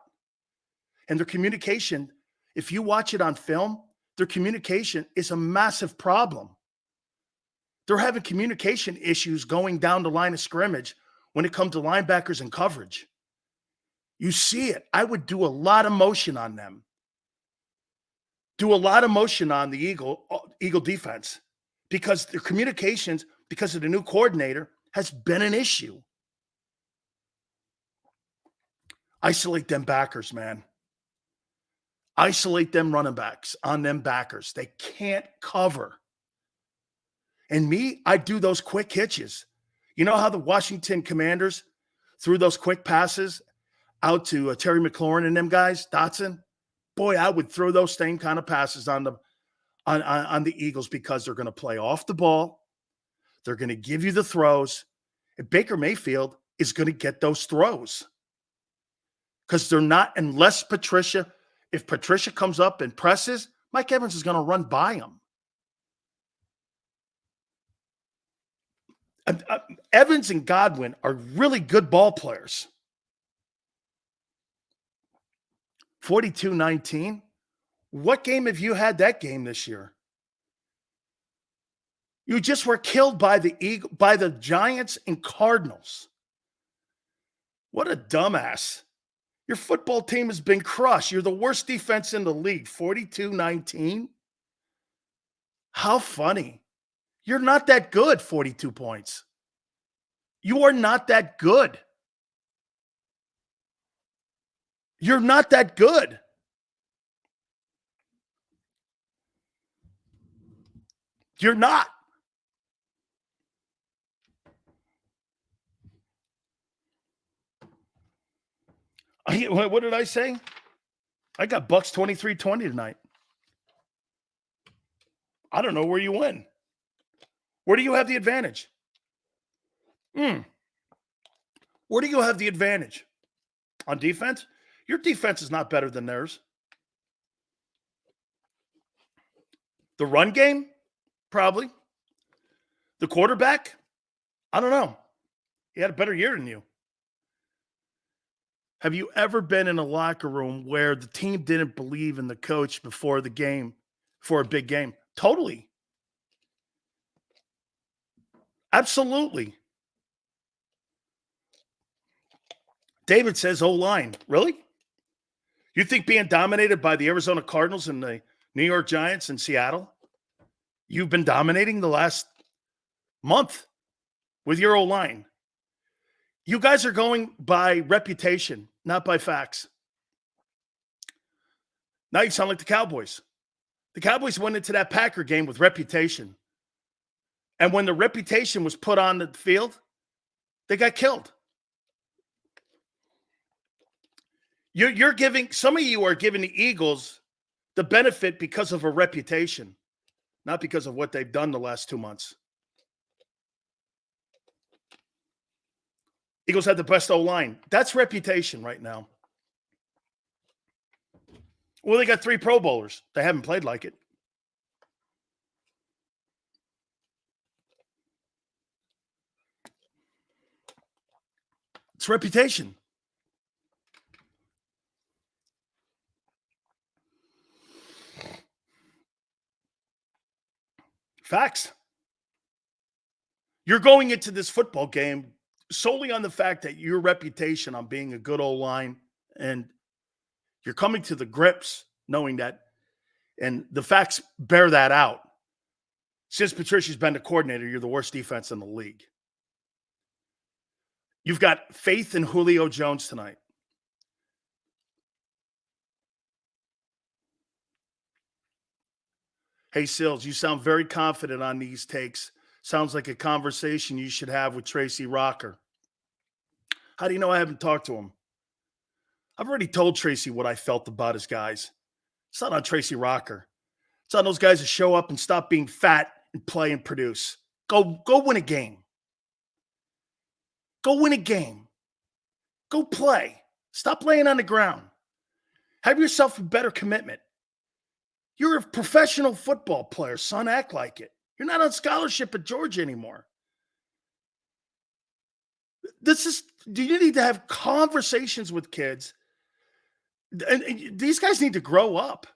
And their communication, if you watch it on film, their communication is a massive problem. They're having communication issues going down the line of scrimmage when it comes to linebackers and coverage. You see it. I would do a lot of motion on them. Do a lot of motion on the Eagle defense because their communications, because of the new coordinator, has been an issue. Isolate them backers, man. Isolate them running backs on them backers. They can't cover. And me, I do those quick hitches. You know how the Washington Commanders threw those quick passes out to Terry McLaurin and them guys, Dotson? Boy, I would throw those same kind of passes on the Eagles because they're going to play off the ball. They're going to give you the throws. And Baker Mayfield is going to get those throws. Because they're not, unless if Patricia comes up and presses, Mike Evans is going to run by him. Evans and Godwin are really good ball players. 42-19. What game have you had that game this year? You just were killed by the Giants and Cardinals. What a dumbass. Your football team has been crushed. You're the worst defense in the league. 42-19. How funny. You're not that good, 42 points. You are not that good. You're not that good. You're not. What did I say? I got Bucks 23-20 tonight. I don't know where you win. Where do you have the advantage? Where do you have the advantage? On defense? Your defense is not better than theirs. The run game? Probably. The quarterback? I don't know. He had a better year than you. Have you ever been in a locker room where the team didn't believe in the coach before the game, for a big game? Totally. Absolutely. David says O-line. Really? You think being dominated by the Arizona Cardinals and the New York Giants and Seattle, you've been dominating the last month with your O-line? You guys are going by reputation, not by facts. Now you sound like the Cowboys. The Cowboys went into that Packer game with reputation. And when the reputation was put on the field, they got killed. You're giving, some of you are giving the Eagles the benefit because of a reputation, not because of what they've done the last 2 months. Eagles had the best O-line. That's reputation right now. Well, they got 3 Pro Bowlers. They haven't played like it. It's reputation. Facts. You're going into this football game solely on the fact that your reputation on being a good O-line, and you're coming to the grips knowing that, and the facts bear that out. Since Patricia's been the coordinator, you're the worst defense in the league. You've got faith in Julio Jones tonight. Hey, Sills, you sound very confident on these takes. Sounds like a conversation you should have with Tracy Rocker. How do you know I haven't talked to him? I've already told Tracy what I felt about his guys. It's not on Tracy Rocker. It's on those guys to show up and stop being fat and play and produce. Go win a game. Go win a game. Go play. Stop laying on the ground. Have yourself a better commitment. You're a professional football player, son. Act like it. You're not on scholarship at Georgia anymore. Do you need to have conversations with kids? And these guys need to grow up.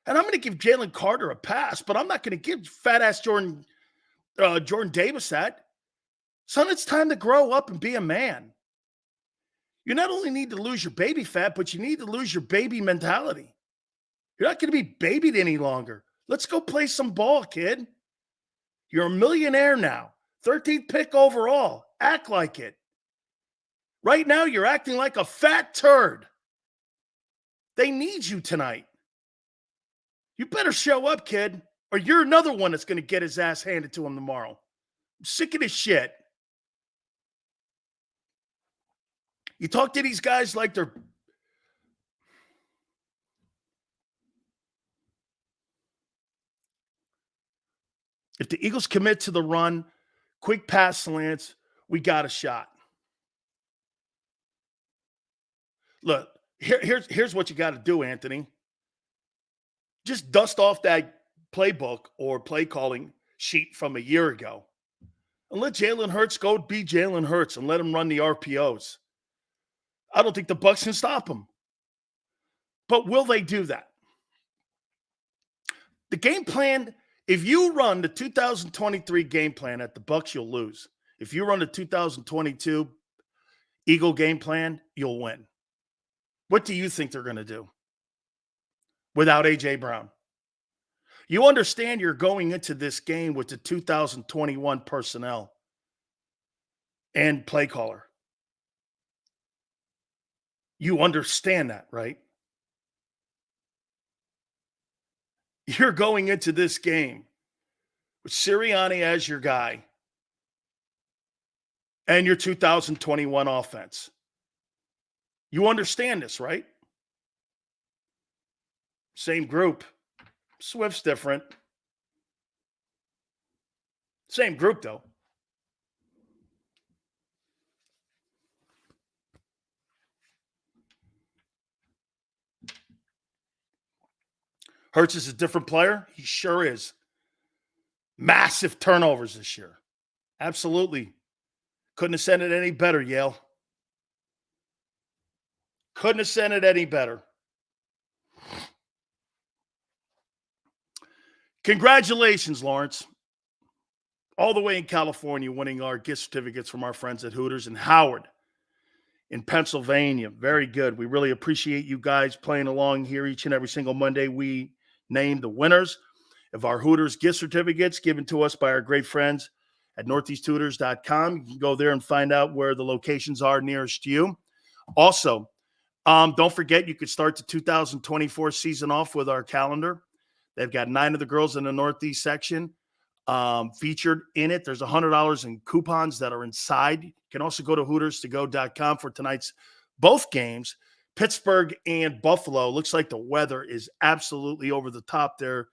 And I'm going to give Jalen Carter a pass, but I'm not going to give fat-ass Jordan Davis that. Son, it's time to grow up and be a man. You not only need to lose your baby fat, but you need to lose your baby mentality. You're not going to be babied any longer. Let's go play some ball, kid. You're a millionaire now. 13th pick overall. Act like it. Right now, you're acting like a fat turd. They need you tonight. You better show up, kid, or you're another one that's going to get his ass handed to him tomorrow. I'm sick of this shit. You talk to these guys like they're... If the Eagles commit to the run, quick pass slants, we got a shot. Look, here's what you got to do, Anthony. Just dust off that playbook or play calling sheet from a year ago and let Jalen Hurts go be Jalen Hurts and let him run the RPOs. I don't think the Bucs can stop him. But will they do that? The game plan, if you run the 2023 game plan at the Bucs, you'll lose. If you run the 2022 Eagle game plan, you'll win. What do you think they're going to do without A.J. Brown? You understand you're going into this game with the 2021 personnel and play caller. You understand that, right? You're going into this game with Sirianni as your guy and your 2021 offense. You understand this, right? Same group. Swift's different. Same group, though. Hurts is a different player. He sure is. Massive turnovers this year. Absolutely. Couldn't have said it any better, Yale. Couldn't have said it any better. Congratulations, Lawrence. All the way in California, winning our gift certificates from our friends at Hooters, and Howard in Pennsylvania. Very good. We really appreciate you guys playing along here each and every single Monday. We name the winners of our Hooters gift certificates given to us by our great friends at northeasthooters.com. You can go there and find out where the locations are nearest you. Also, don't forget, you could start the 2024 season off with our calendar. They've got 9 of the girls in the Northeast section featured in it. There's $100 in coupons that are inside. You can also go to HootersToGo.com for tonight's both games. Pittsburgh and Buffalo. Looks like the weather is absolutely over the top there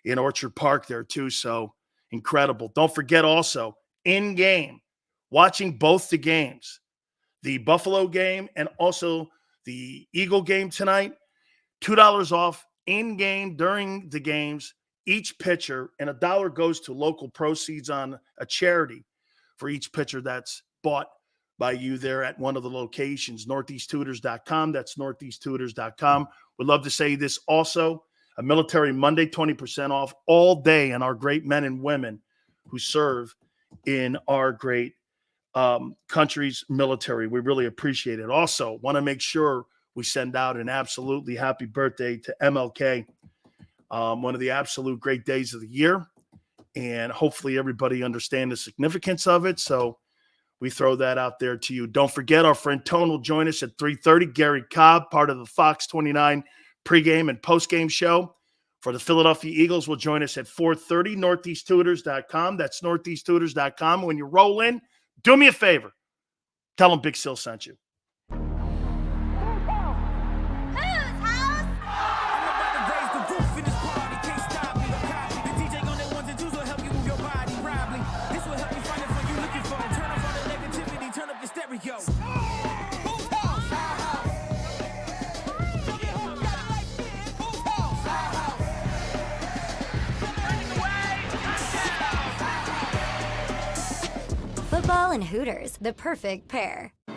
in Orchard Park there too. So incredible. Don't forget also, in-game, watching both the games, the Buffalo game and also the Eagle game tonight, $2 off in-game during the games, each pitcher, and $1 goes to local proceeds on a charity for each pitcher that's bought by you there at one of the locations, northeasthooters.com. That's northeasthooters.com. Would love to say this also, a Military Monday, 20% off all day, and our great men and women who serve in our great country's military. We really appreciate it. Also, want to make sure we send out an absolutely happy birthday to MLK, one of the absolute great days of the year, and hopefully everybody understand the significance of it. So we throw that out there to you. Don't forget, our friend Tone will join us at 3:30. Gary Cobb, part of the Fox 29 pregame and postgame show for the Philadelphia Eagles, will join us at 4:30. northeasthooters.com. That's northeasthooters.com. When you roll in, do me a favor. Tell them Big Sil sent you. Football and Hooters, the perfect pair.